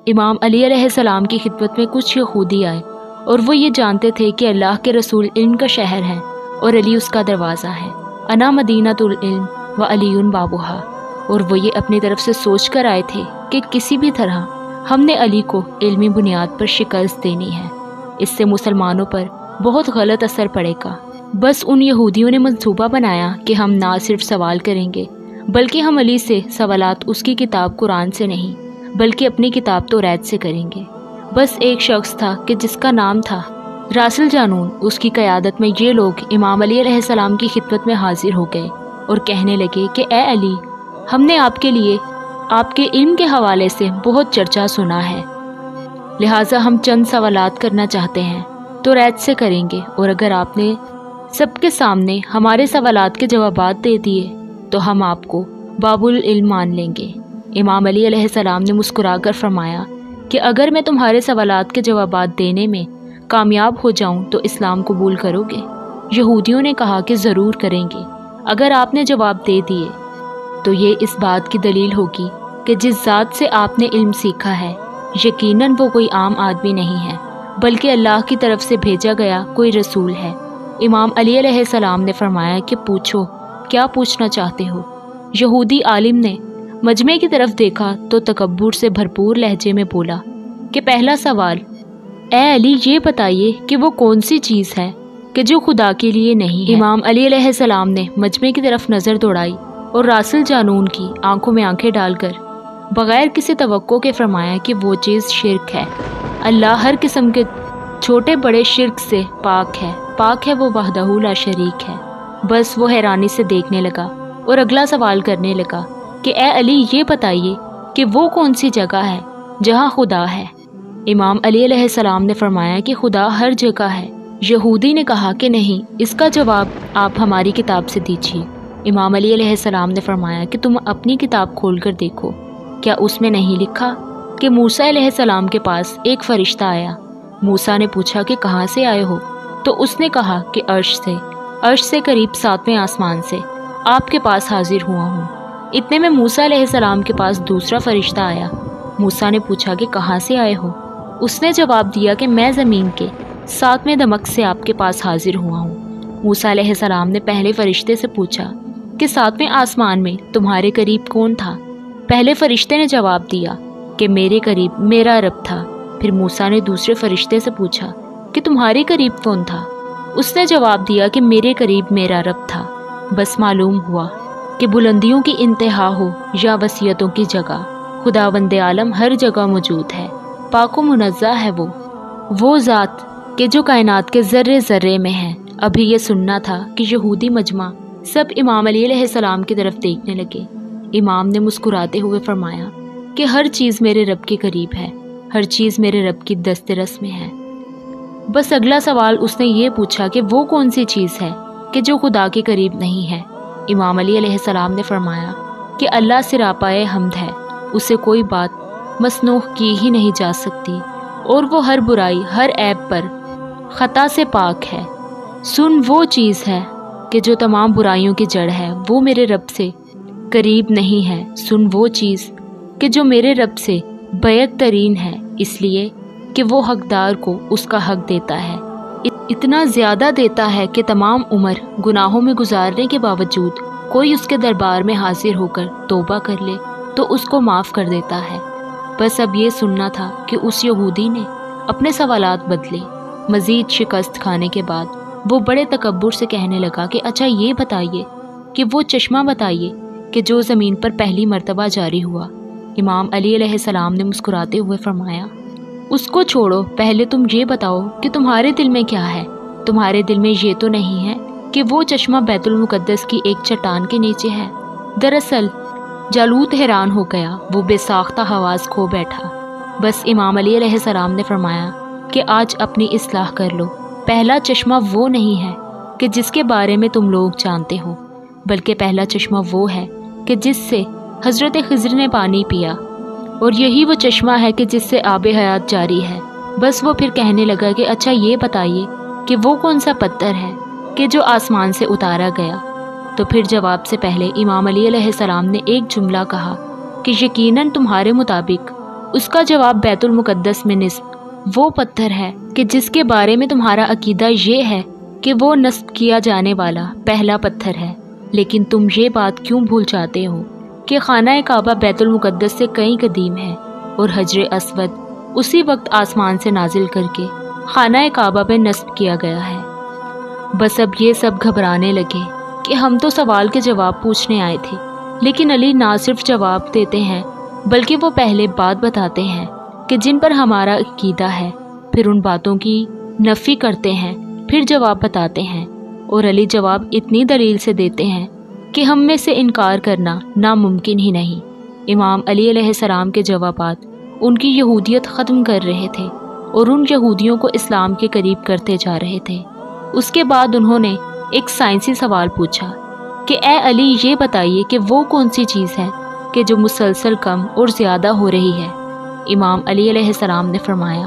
امام علی علیہ السلام کی خدمت میں کچھ یہودی آئے اور وہ یہ جانتے تھے کہ اللہ کے رسول علم کا شہر ہے اور علی اس کا دروازہ ہے، انا مدینۃ العلم و علی بابوہا، اور وہ یہ اپنی طرف سے سوچ کر آئے تھے کہ کسی بھی طرح ہم نے علی کو علمی بنیاد پر شکست دینی ہے، اس سے مسلمانوں پر بہت غلط اثر پڑے گا۔ بس ان یہودیوں نے منصوبہ بنایا کہ ہم نہ صرف سوال کریں گے بلکہ ہم علی سے سوالات اس کی کتاب قرآن سے نہیں بلکہ اپنی کتاب توریت سے کریں گے۔ بس ایک شخص تھا کہ جس کا نام تھا راسل جانون، اس کی قیادت میں یہ لوگ امام علی علیہ السلام کی خدمت میں حاضر ہو گئے اور کہنے لگے کہ اے علی، ہم نے آپ کے لیے آپ کے علم کے حوالے سے بہت چرچا سنا ہے، لہٰذا ہم چند سوالات کرنا چاہتے ہیں، توریت سے کریں گے، اور اگر آپ نے سب کے سامنے ہمارے سوالات کے جوابات دے دیے تو ہم آپ کو باب العلم مان لیں گے۔ امام علی علیہ السلام نے مسکرا کر فرمایا کہ اگر میں تمہارے سوالات کے جوابات دینے میں کامیاب ہو جاؤں تو اسلام قبول کرو گے؟ یہودیوں نے کہا کہ ضرور کریں گے، اگر آپ نے جواب دے دیے تو یہ اس بات کی دلیل ہوگی کہ جس ذات سے آپ نے علم سیکھا ہے یقیناً وہ کوئی عام آدمی نہیں ہے بلکہ اللہ کی طرف سے بھیجا گیا کوئی رسول ہے۔ امام علی علیہ السلام نے فرمایا کہ پوچھو، کیا پوچھنا چاہتے ہو؟ یہودی عالم نے مجمع کی طرف دیکھا تو تکبر سے بھرپور لہجے میں بولا کہ پہلا سوال، اے علی یہ بتائیے کہ وہ کون سی چیز ہے کہ جو خدا کے لیے نہیں ہے؟ امام علی علیہ السلام نے مجمع کی طرف نظر دوڑائی اور راسل جانون کی آنکھوں میں آنکھیں ڈال کر بغیر کسی توقع کے فرمایا کہ وہ چیز شرک ہے۔ اللہ ہر قسم کے چھوٹے بڑے شرک سے پاک ہے وہ وحدہ لا شریک ہے۔ بس وہ حیرانی سے دیکھنے لگا اور اگلا سوال کرنے لگا کہ اے علی یہ بتائیے کہ وہ کون سی جگہ ہے جہاں خدا ہے؟ امام علی علیہ السلام نے فرمایا کہ خدا ہر جگہ ہے۔ یہودی نے کہا کہ نہیں، اس کا جواب آپ ہماری کتاب سے دیجیے۔ امام علی علیہ السلام نے فرمایا کہ تم اپنی کتاب کھول کر دیکھو، کیا اس میں نہیں لکھا کہ موسیٰ علیہ السلام کے پاس ایک فرشتہ آیا؟ موسیٰ نے پوچھا کہ کہاں سے آئے ہو؟ تو اس نے کہا کہ عرش سے قریب 7ویں آسمان سے آپ کے پاس حاضر ہوا ہوں۔ اتنے میں موسیٰ علیہ السلام کے پاس دوسرا فرشتہ آیا۔ موسیٰ نے پوچھا کہ کہاں سے آئے ہو؟ اس نے جواب دیا کہ میں زمین کے 7ویں دمک سے آپ کے پاس حاضر ہوا ہوں۔ موسیٰ علیہ السلام نے پہلے فرشتے سے پوچھا کہ 7ویں آسمان میں تمہارے قریب کون تھا؟ پہلے فرشتے نے جواب دیا کہ میرے قریب میرا رب تھا۔ پھر موسیٰ نے دوسرے فرشتے سے پوچھا کہ تمہارے قریب کون تھا؟ اس نے جواب دیا کہ میرے قریب میرا رب تھا۔ بس معلوم ہوا کہ بلندیوں کی انتہا ہو یا وسعتوں کی جگہ، خداوند عالم ہر جگہ موجود ہے، پاک و منزہ ہے وہ ذات کہ جو کائنات کے ذرے ذرے میں ہے۔ ابھی یہ سننا تھا کہ یہودی مجمع سب امام علی علیہ السلام کی طرف دیکھنے لگے۔ امام نے مسکراتے ہوئے فرمایا کہ ہر چیز میرے رب کے قریب ہے، ہر چیز میرے رب کی دسترس میں ہے۔ بس اگلا سوال اس نے یہ پوچھا کہ وہ کون سی چیز ہے کہ جو خدا کے قریب نہیں ہے؟ امام علی علیہ السلام نے فرمایا کہ اللہ سراپائے حمد ہے، اسے کوئی بات مسنوخ کی ہی نہیں جا سکتی، اور وہ ہر برائی ہر عیب پر خطا سے پاک ہے۔ سن، وہ چیز ہے کہ جو تمام برائیوں کی جڑ ہے، وہ میرے رب سے قریب نہیں ہے۔ سن، وہ چیز کہ جو میرے رب سے بیک ترین ہے، اس لیے کہ وہ حقدار کو اس کا حق دیتا ہے، اتنا زیادہ دیتا ہے کہ تمام عمر گناہوں میں گزارنے کے باوجود کوئی اس کے دربار میں حاضر ہو کر توبہ کر لے تو اس کو معاف کر دیتا ہے۔ بس اب یہ سننا تھا کہ اس یہودی نے اپنے سوالات بدلے۔ مزید شکست کھانے کے بعد وہ بڑے تکبر سے کہنے لگا کہ اچھا یہ بتائیے کہ وہ چشمہ بتائیے کہ جو زمین پر پہلی مرتبہ جاری ہوا۔ امام علی علیہ السلام نے مسکراتے ہوئے فرمایا، اس کو چھوڑو، پہلے تم یہ بتاؤ کہ تمہارے دل میں کیا ہے؟ تمہارے دل میں یہ تو نہیں ہے کہ وہ چشمہ بیت المقدس کی ایک چٹان کے نیچے ہے؟ دراصل جالوت حیران ہو گیا، وہ بے ساختہ حواس کھو بیٹھا۔ بس امام علی علیہ السلام نے فرمایا کہ آج اپنی اصلاح کر لو، پہلا چشمہ وہ نہیں ہے کہ جس کے بارے میں تم لوگ جانتے ہو، بلکہ پہلا چشمہ وہ ہے کہ جس سے حضرت خضر نے پانی پیا، اور یہی وہ چشمہ ہے کہ جس سے آب حیات جاری ہے۔ بس وہ پھر کہنے لگا کہ اچھا یہ بتائیے کہ وہ کون سا پتھر ہے کہ جو آسمان سے اتارا گیا؟ تو پھر جواب سے پہلے امام علی علیہ السلام نے ایک جملہ کہا کہ یقیناً تمہارے مطابق اس کا جواب بیت المقدس میں نصب وہ پتھر ہے کہ جس کے بارے میں تمہارا عقیدہ یہ ہے کہ وہ نصب کیا جانے والا پہلا پتھر ہے، لیکن تم یہ بات کیوں بھول جاتے ہو کہ خانہ کعبہ بیت المقدس سے کئی قدیم ہے اور حجر اسود اسی وقت آسمان سے نازل کر کے خانہ کعبہ میں نصب کیا گیا ہے۔ بس اب یہ سب گھبرانے لگے کہ ہم تو سوال کے جواب پوچھنے آئے تھے، لیکن علی نہ صرف جواب دیتے ہیں بلکہ وہ پہلے بات بتاتے ہیں کہ جن پر ہمارا عقیدہ ہے، پھر ان باتوں کی نفی کرتے ہیں، پھر جواب بتاتے ہیں، اور علی جواب اتنی دلیل سے دیتے ہیں کہ ہم میں سے انکار کرنا ناممکن ہی نہیں۔ امام علی علیہ السلام کے جوابات ان کی یہودیت ختم کر رہے تھے اور ان یہودیوں کو اسلام کے قریب کرتے جا رہے تھے۔ اس کے بعد انہوں نے ایک سائنسی سوال پوچھا کہ اے علی، یہ بتائیے کہ وہ کون سی چیز ہے کہ جو مسلسل کم اور زیادہ ہو رہی ہے؟ امام علی علیہ السلام نے فرمایا،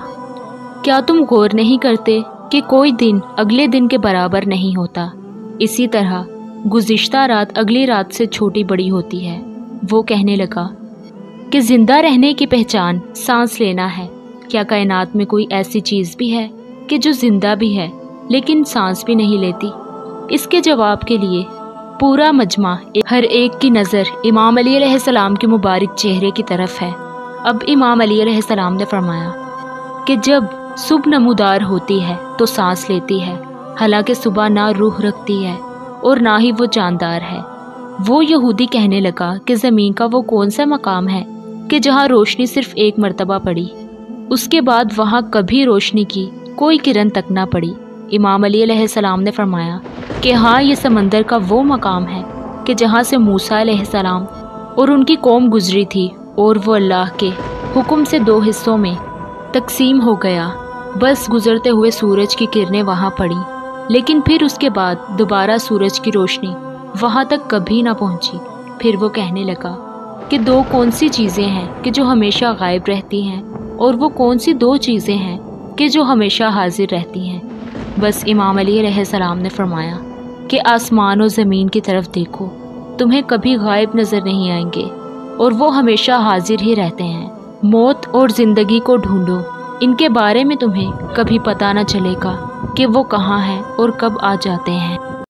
کیا تم غور نہیں کرتے کہ کوئی دن اگلے دن کے برابر نہیں ہوتا؟ اسی طرح گزشتہ رات اگلی رات سے چھوٹی بڑی ہوتی ہے۔ وہ کہنے لگا کہ زندہ رہنے کی پہچان سانس لینا ہے۔ کیا کائنات میں کوئی ایسی چیز بھی ہے کہ جو زندہ بھی ہے لیکن سانس بھی نہیں لیتی؟ اس کے جواب کے لیے پورا مجمع ہر ایک کی نظر امام علی علیہ السلام کے مبارک چہرے کی طرف ہے۔ اب امام علی علیہ السلام نے فرمایا کہ جب صبح نمودار ہوتی ہے تو سانس لیتی ہے، حالانکہ صبح نہ روح رکھتی ہے اور نہ ہی وہ جاندار ہے۔ وہ یہودی کہنے لگا کہ زمین کا وہ کون سا مقام ہے کہ جہاں روشنی صرف ایک مرتبہ پڑی، اس کے بعد وہاں کبھی روشنی کی کوئی کرن تک نہ پڑی؟ امام علی علیہ السلام نے فرمایا کہ ہاں، یہ سمندر کا وہ مقام ہے کہ جہاں سے موسیٰ علیہ السلام اور ان کی قوم گزری تھی، اور وہ اللہ کے حکم سے 2 حصوں میں تقسیم ہو گیا۔ بس گزرتے ہوئے سورج کی کرنیں وہاں پڑیں، لیکن پھر اس کے بعد دوبارہ سورج کی روشنی وہاں تک کبھی نہ پہنچی۔ پھر وہ کہنے لگا کہ 2 کون سی چیزیں ہیں کہ جو ہمیشہ غائب رہتی ہیں، اور وہ کون سی 2 چیزیں ہیں کہ جو ہمیشہ حاضر رہتی ہیں؟ بس امام علی علیہ السلام نے فرمایا کہ آسمان و زمین کی طرف دیکھو، تمہیں کبھی غائب نظر نہیں آئیں گے، اور وہ ہمیشہ حاضر ہی رہتے ہیں۔ موت اور زندگی کو ڈھونڈو، ان کے بارے میں تمہیں کبھی پتہ نہ چلے گا کہ وہ کہاں ہیں اور کب آ جاتے ہیں۔